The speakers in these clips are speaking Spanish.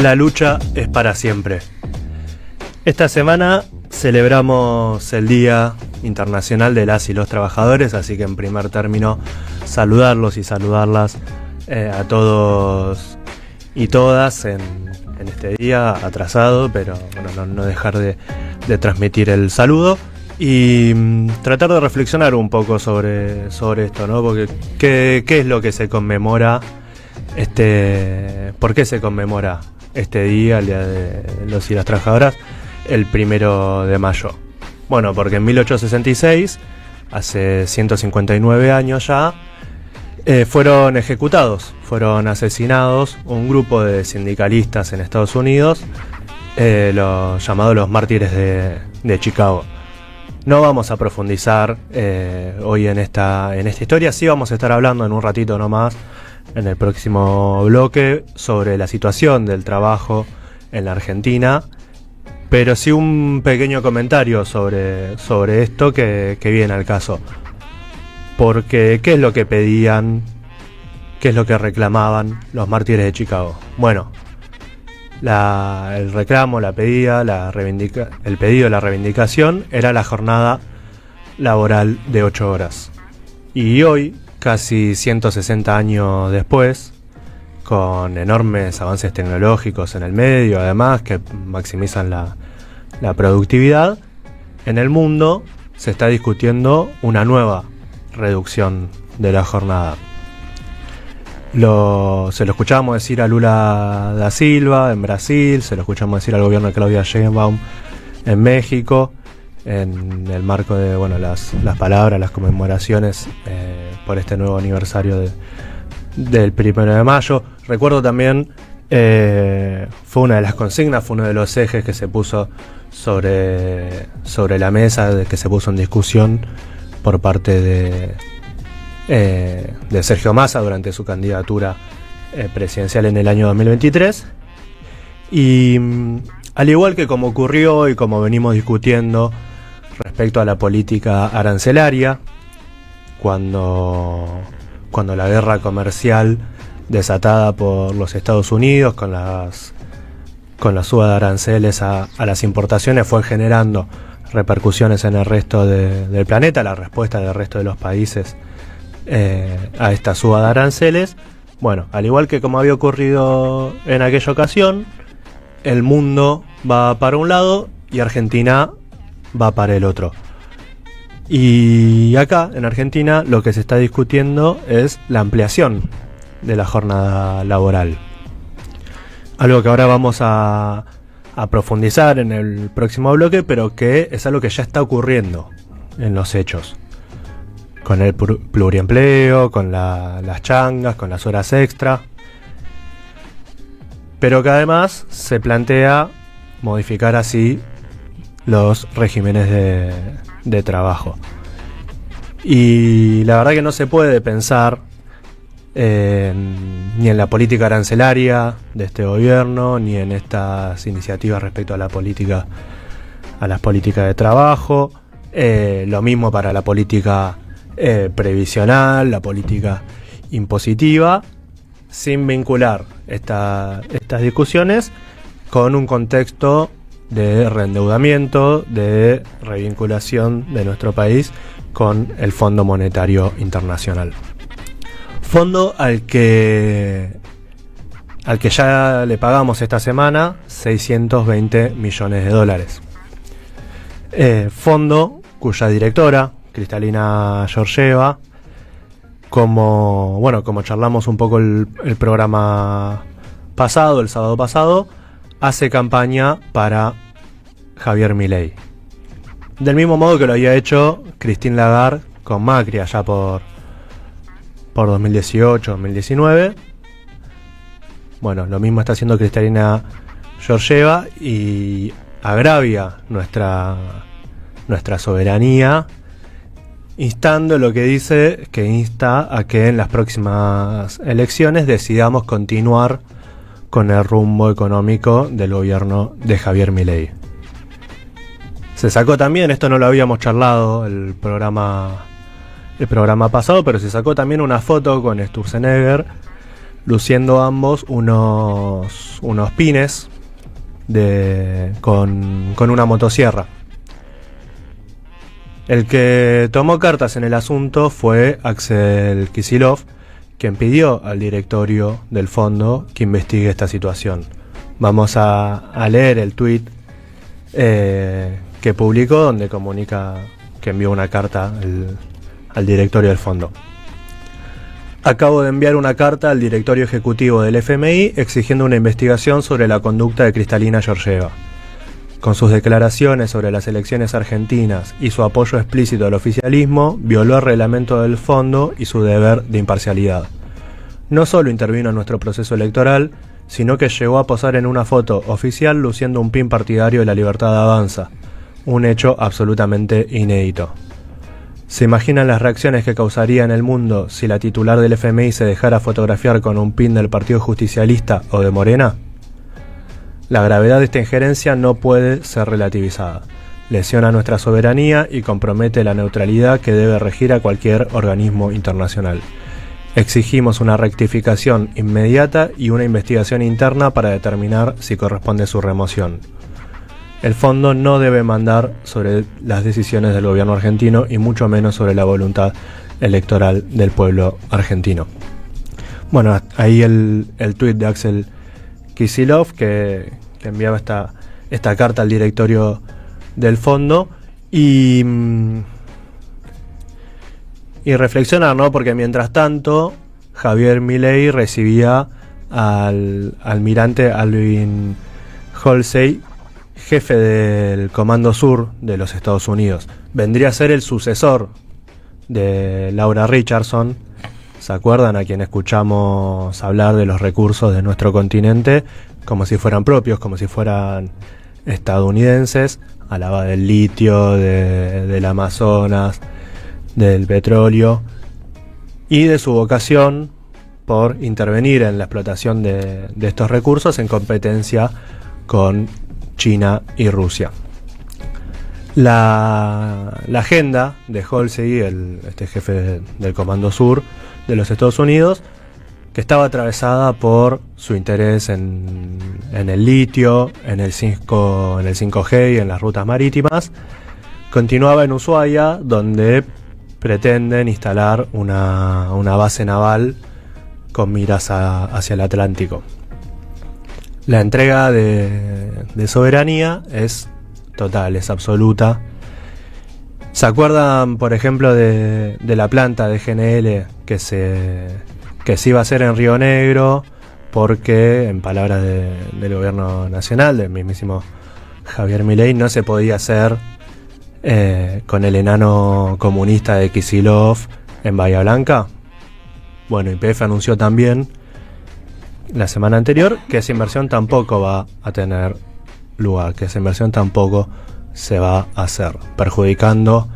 La lucha es para siempre. Esta semana celebramos el Día Internacional de las y los Trabajadores, así que en primer término saludarlos y saludarlas a todos y todas en este día atrasado, pero bueno, no dejar de transmitir el saludo y tratar de reflexionar un poco sobre esto, ¿no? Porque ¿qué es lo que se conmemora? ¿Por qué se conmemora este día, el Día de los y las Trabajadoras, el 1 de mayo? Bueno, porque en 1866, hace 159 años ya, fueron asesinados un grupo de sindicalistas en Estados Unidos, los llamados los mártires de Chicago. No vamos a profundizar hoy en esta historia, sí vamos a estar hablando en un ratito nomás, en el próximo bloque, sobre la situación del trabajo en la Argentina, pero sí un pequeño comentario sobre esto que viene al caso. Porque, ¿qué es lo que pedían? ¿Qué es lo que reclamaban los mártires de Chicago? Bueno, el reclamo, el pedido, la reivindicación era la jornada laboral de 8 horas. Y hoy, casi 160 años después, con enormes avances tecnológicos en el medio, además, que maximizan la productividad, en el mundo se está discutiendo una nueva reducción de la jornada. Se lo escuchábamos decir a Lula da Silva en Brasil, se lo escuchamos decir al gobierno de Claudia Sheinbaum en México, en el marco de las palabras, las conmemoraciones por este nuevo aniversario del 1 de mayo. Recuerdo también, fue una de las consignas, fue uno de los ejes que se puso sobre la mesa, que se puso en discusión por parte de Sergio Massa durante su candidatura presidencial en el año 2023. Y al igual que como ocurrió y como venimos discutiendo respecto a la política arancelaria, cuando la guerra comercial desatada por los Estados Unidos con la suba de aranceles a las importaciones fue generando repercusiones en el resto del planeta, la respuesta del resto de los países a esta suba de aranceles. Bueno, al igual que como había ocurrido en aquella ocasión, el mundo va para un lado y Argentina va para el otro. Y acá, en Argentina, lo que se está discutiendo es la ampliación de la jornada laboral. Algo que ahora vamos a profundizar en el próximo bloque, pero que es algo que ya está ocurriendo en los hechos. Con el pluriempleo, con las changas, con las horas extra. Pero que además se plantea modificar así los regímenes de trabajo. Y la verdad que no se puede pensar ni en la política arancelaria de este gobierno, ni en estas iniciativas respecto a las políticas de trabajo. Lo mismo para la política previsional, la política impositiva, sin vincular estas discusiones con un contexto de reendeudamiento, de revinculación de nuestro país con el Fondo Monetario Internacional. Fondo al que ya le pagamos esta semana 620 millones de dólares. Fondo cuya directora, Cristalina Georgieva, como charlamos un poco el programa pasado, el sábado pasado, hace campaña para Javier Milei. Del mismo modo que lo había hecho Christine Lagarde con Macri allá por 2018, 2019. Bueno, lo mismo está haciendo Cristalina Georgieva y agravia nuestra soberanía, instando lo que dice que insta a que en las próximas elecciones decidamos continuar con el rumbo económico del gobierno de Javier Milei. Se sacó también, esto no lo habíamos charlado el programa pasado, pero se sacó también una foto con Sturzenegger luciendo ambos unos pines con una motosierra. El que tomó cartas en el asunto fue Axel Kicillof, quien pidió al directorio del fondo que investigue esta situación. Vamos a leer el tuit que publicó, donde comunica que envió una carta al directorio del fondo. Acabo de enviar una carta al directorio ejecutivo del FMI exigiendo una investigación sobre la conducta de Kristalina Georgieva. Con sus declaraciones sobre las elecciones argentinas y su apoyo explícito al oficialismo, violó el reglamento del fondo y su deber de imparcialidad. No solo intervino en nuestro proceso electoral, sino que llegó a posar en una foto oficial luciendo un pin partidario de La Libertad Avanza, un hecho absolutamente inédito. ¿Se imaginan las reacciones que causaría en el mundo si la titular del FMI se dejara fotografiar con un pin del Partido Justicialista o de Morena? La gravedad de esta injerencia no puede ser relativizada. Lesiona nuestra soberanía y compromete la neutralidad que debe regir a cualquier organismo internacional. Exigimos una rectificación inmediata y una investigación interna para determinar si corresponde su remoción. El fondo no debe mandar sobre las decisiones del gobierno argentino y mucho menos sobre la voluntad electoral del pueblo argentino. Bueno, ahí el tuit de Axel Kicillof que enviaba esta carta al directorio del fondo y reflexionar, ¿no? Porque mientras tanto Javier Milei recibía al almirante Alvin Halsey, jefe del Comando Sur de los Estados Unidos. Vendría a ser el sucesor de Laura Richardson. ¿Se acuerdan? A quien escuchamos hablar de los recursos de nuestro continente como si fueran propios, como si fueran estadounidenses. Hablaba del litio, del Amazonas, del petróleo y de su vocación por intervenir en la explotación de estos recursos en competencia con China y Rusia. La agenda de Halsey, este jefe del Comando Sur de los Estados Unidos, que estaba atravesada por su interés en el litio, en el 5G y en las rutas marítimas, continuaba en Ushuaia, donde pretenden instalar una base naval con miras hacia el Atlántico. La entrega de soberanía es total, es absoluta. ¿Se acuerdan, por ejemplo, de la planta de GNL que se iba a hacer en Río Negro? Porque, en palabras del gobierno nacional, del mismísimo Javier Milei, no se podía hacer con el enano comunista de Kicillof en Bahía Blanca. Bueno, YPF anunció también la semana anterior que esa inversión tampoco va a tener lugar, que esa inversión tampoco se va a hacer, perjudicando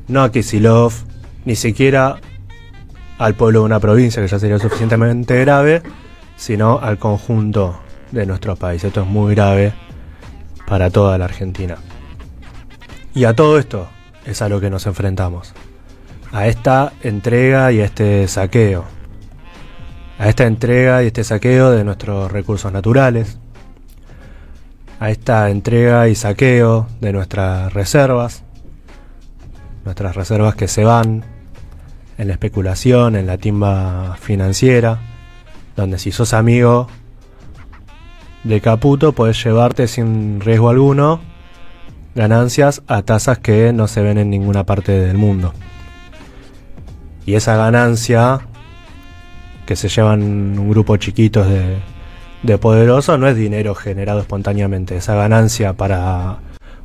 no a Kicillof, ni siquiera al pueblo de una provincia, que ya sería suficientemente grave, sino al conjunto de nuestro país. Esto es muy grave para toda la Argentina. Y a todo esto es a lo que nos enfrentamos, a esta entrega y a este saqueo. A esta entrega y este saqueo de nuestros recursos naturales, a esta entrega y saqueo de nuestras reservas que se van en la especulación, en la timba financiera, donde si sos amigo de Caputo podés llevarte sin riesgo alguno ganancias a tasas que no se ven en ninguna parte del mundo. Y esa ganancia que se llevan un grupo chiquito de poderosos no es dinero generado espontáneamente. Esa ganancia para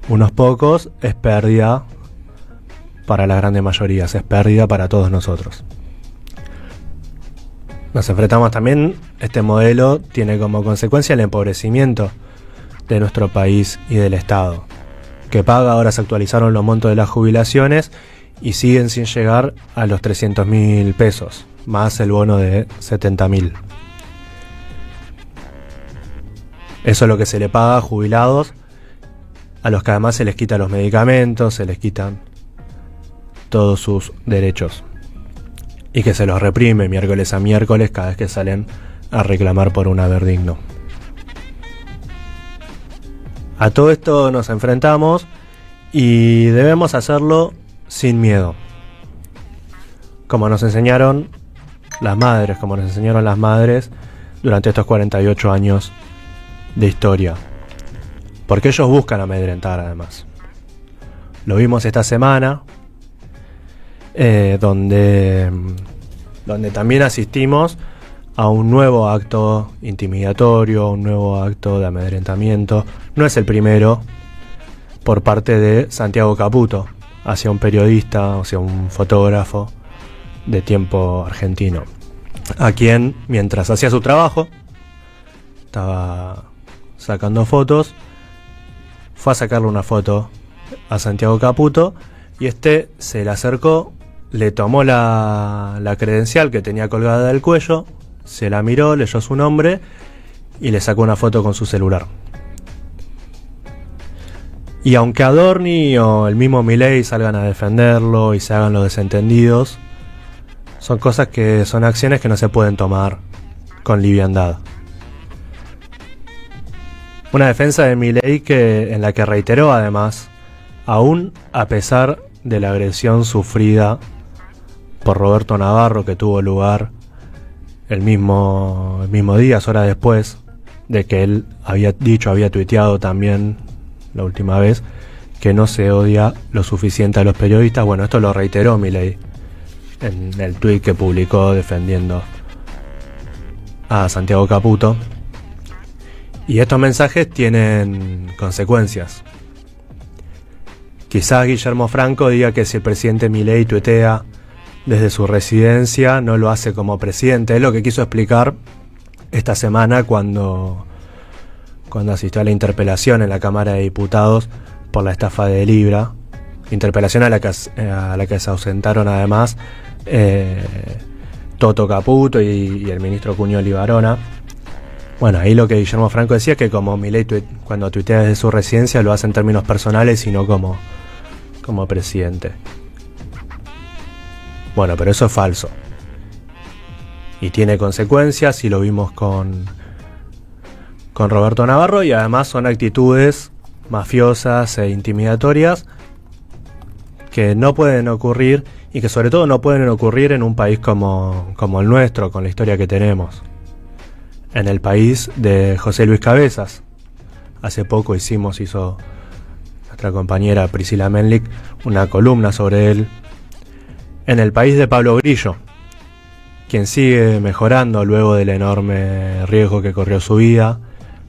unos pocos es pérdida para las grandes mayorías, es pérdida para todos nosotros. Nos enfrentamos también, este modelo tiene como consecuencia el empobrecimiento de nuestro país y del Estado, que paga. Ahora se actualizaron los montos de las jubilaciones y siguen sin llegar a los 300.000 pesos, más el bono de 70.000. Eso es lo que se le paga a jubilados, a los que además se les quitan los medicamentos, se les quitan todos sus derechos. y que se los reprime miércoles a miércoles cada vez que salen a reclamar por un haber digno. A todo esto nos enfrentamos y debemos hacerlo sin miedo. Como nos enseñaron las madres durante estos 48 años de historia. Porque ellos buscan amedrentar además. Lo vimos esta semana, donde también asistimos a un nuevo acto intimidatorio, un nuevo acto de amedrentamiento. No es el primero, por parte de Santiago Caputo, hacia un periodista, hacia un fotógrafo de Tiempo argentino, a quien, mientras hacía su trabajo, estaba sacando fotos, fue a sacarle una foto a Santiago Caputo y este se le acercó, le tomó la credencial que tenía colgada del cuello, se la miró, leyó su nombre y le sacó una foto con su celular. Y aunque Adorni o el mismo Milei salgan a defenderlo y se hagan los desentendidos, son acciones que no se pueden tomar con liviandad. Una defensa de Milei en la que reiteró además, aún a pesar de la agresión sufrida por Roberto Navarro, que tuvo lugar el mismo día, horas después de que él había tuiteado también la última vez, que no se odia lo suficiente a los periodistas. Bueno, esto lo reiteró Milei en el tuit que publicó defendiendo a Santiago Caputo. Y estos mensajes tienen consecuencias. Quizás Guillermo Franco diga que si el presidente Milei tuitea desde su residencia, no lo hace como presidente. Es lo que quiso explicar esta semana cuando asistió a la interpelación en la Cámara de Diputados por la estafa de Libra. Interpelación a la que se ausentaron además Toto Caputo y el ministro Cuñol Ibarona. Bueno, ahí lo que Guillermo Franco decía es que como Milei cuando tuitea desde su residencia lo hace en términos personales y no como presidente. Bueno, pero eso es falso. Y tiene consecuencias, y lo vimos con Roberto Navarro, y además son actitudes mafiosas e intimidatorias que no pueden ocurrir, y que sobre todo no pueden ocurrir en un país como el nuestro, con la historia que tenemos. En el país de José Luis Cabezas. Hace poco hizo nuestra compañera Priscila Menlik una columna sobre él. En el país de Pablo Grillo, quien sigue mejorando luego del enorme riesgo que corrió su vida,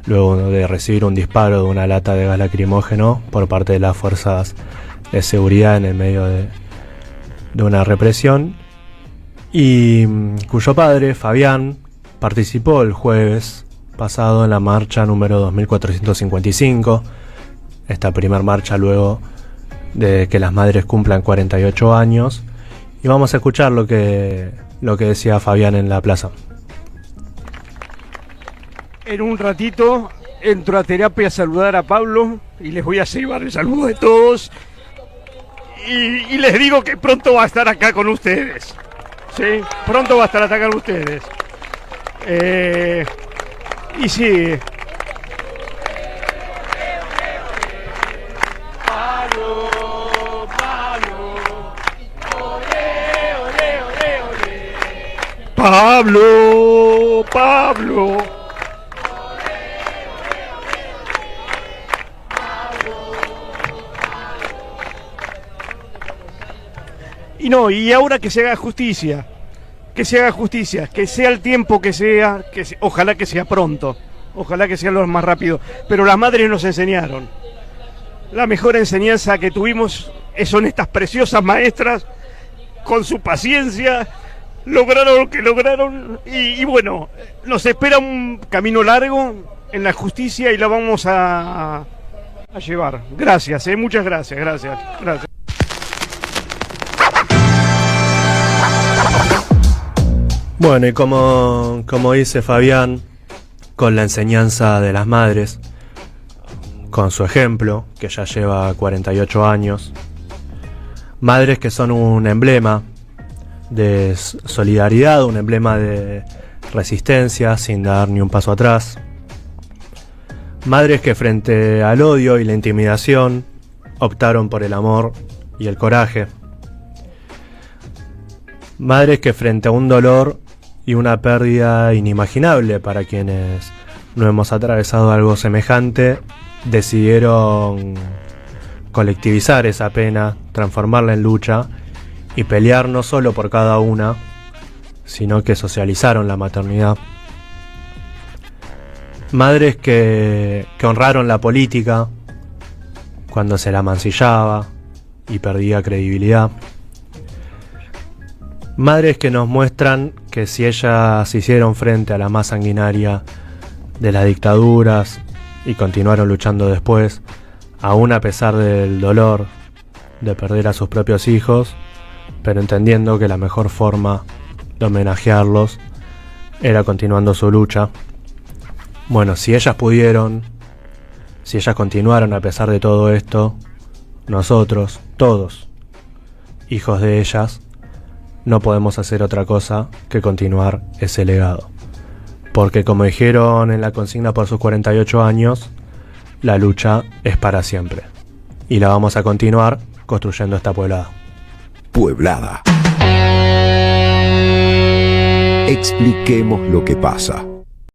luego de recibir un disparo de una lata de gas lacrimógeno por parte de las fuerzas de seguridad en el medio de una represión, y cuyo padre, Fabián, participó el jueves pasado en la marcha número 2455, esta primer marcha luego de que las madres cumplan 48 años, y vamos a escuchar lo que decía Fabián en la plaza. En un ratito entro a terapia a saludar a Pablo y les voy a llevar el saludo de todos y les digo que pronto va a estar acá con ustedes. ¿Sí? Pronto va a estar acá con ustedes. Y sí. Pablo. Y ahora que se haga justicia, que sea el tiempo que sea, ojalá que sea pronto, ojalá que sea lo más rápido, pero las madres nos enseñaron. La mejor enseñanza que tuvimos son estas preciosas maestras, con su paciencia, lograron lo que lograron, y bueno, nos espera un camino largo en la justicia y la vamos a llevar. Gracias, muchas gracias. Bueno, y como dice Fabián, con la enseñanza de las madres, con su ejemplo, que ya lleva 48 años, madres que son un emblema de solidaridad, un emblema de resistencia sin dar ni un paso atrás. Madres que frente al odio y la intimidación optaron por el amor y el coraje. Madres que frente a un dolor y una pérdida inimaginable para quienes no hemos atravesado algo semejante, decidieron colectivizar esa pena, transformarla en lucha y pelear no solo por cada una, sino que socializaron la maternidad. Madres que honraron la política cuando se la mancillaba y perdía credibilidad. Madres que nos muestran que si ellas hicieron frente a la más sanguinaria de las dictaduras y continuaron luchando después, aún a pesar del dolor de perder a sus propios hijos, pero entendiendo que la mejor forma de homenajearlos era continuando su lucha. Bueno, si ellas pudieron, si ellas continuaron a pesar de todo esto, nosotros, todos, hijos de ellas, no podemos hacer otra cosa que continuar ese legado. Porque como dijeron en la consigna por sus 48 años, la lucha es para siempre. Y la vamos a continuar construyendo esta pueblada. Pueblada. Expliquemos lo que pasa.